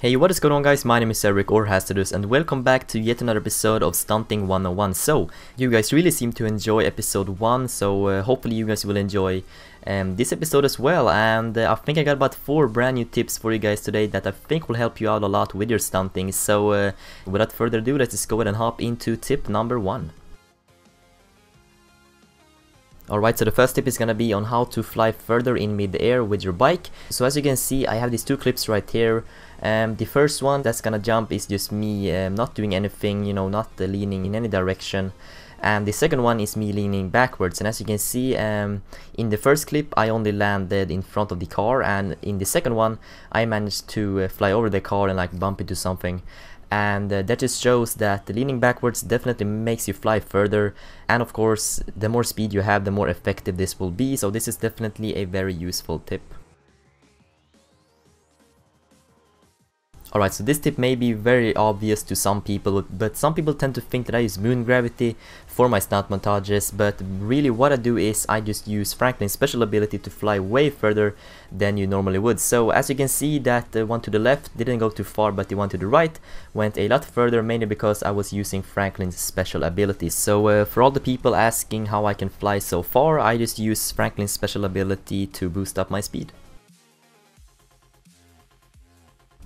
Hey, what is going on guys, my name is Erik or Hazardous and welcome back to yet another episode of Stunting 101. So, you guys really seem to enjoy episode 1, so hopefully you guys will enjoy this episode as well. And I think I got about 4 brand new tips for you guys today that I think will help you out a lot with your stunting. So, without further ado, let's just go ahead and hop into tip number 1. Alright, so the first tip is gonna be on how to fly further in mid-air with your bike. So as you can see, I have these 2 clips right here. The first one that's gonna jump is just me not doing anything, you know, not leaning in any direction. And the second one is me leaning backwards. And as you can see, in the first clip I only landed in front of the car, and in the second one I managed to fly over the car and like bump into something. And that just shows that the leaning backwards definitely makes you fly further, and of course the more speed you have, the more effective this will be, so this is definitely a very useful tip. Alright, so this tip may be very obvious to some people, but some people tend to think that I use moon gravity for my stunt montages, but really what I do is I just use Franklin's special ability to fly way further than you normally would. So as you can see, that one to the left didn't go too far, but the one to the right went a lot further, mainly because I was using Franklin's special ability. So for all the people asking how I can fly so far, I just use Franklin's special ability to boost up my speed.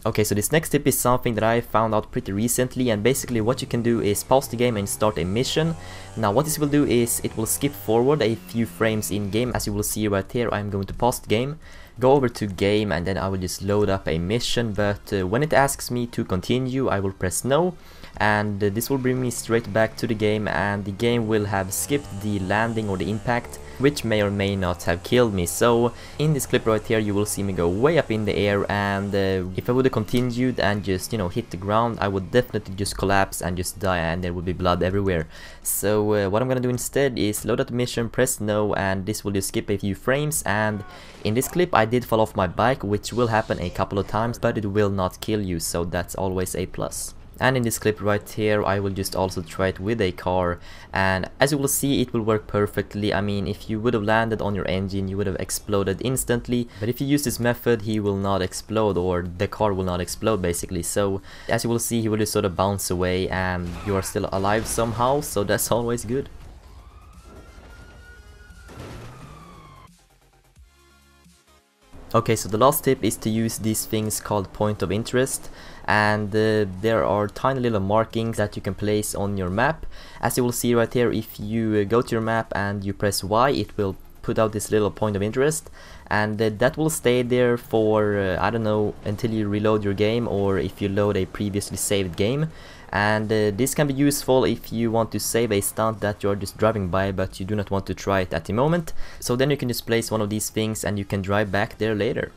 Okay, so this next tip is something that I found out pretty recently, and basically what you can do is pause the game and start a mission. Now what this will do is it will skip forward a few frames in game. As you will see right here, I'm going to pause the game, go over to game, and then I will just load up a mission, but when it asks me to continue I will press no, and this will bring me straight back to the game, and the game will have skipped the landing or the impact, which may or may not have killed me. So in this clip right here you will see me go way up in the air, and if I would have continued and just, you know, hit the ground, I would definitely just collapse and just die, and there would be blood everywhere. So what I'm gonna do instead is load up the mission, press no, and this will just skip a few frames. And in this clip I did fall off my bike, which will happen a couple of times, but it will not kill you, so that's always a plus. And in this clip right here I will just also try it with a car, and as you will see it will work perfectly. I mean, if you would have landed on your engine you would have exploded instantly, but if you use this method he will not explode, or the car will not explode basically. So as you will see he will just sort of bounce away and you are still alive somehow, so that's always good. Okay, so the last tip is to use these things called point of interest, and there are tiny little markings that you can place on your map. As you will see right here, if you go to your map and you press Y, it will put out this little point of interest, and that will stay there for I don't know, until you reload your game, or if you load a previously saved game. And this can be useful if you want to save a stunt that you're just driving by but you do not want to try it at the moment. So then you can just place one of these things and you can drive back there later.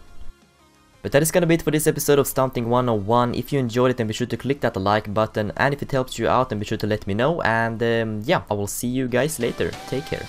But that is gonna be it for this episode of Stunting 101. If you enjoyed it, then be sure to click that like button, and if it helps you out then be sure to let me know. And yeah, I will see you guys later. Take care.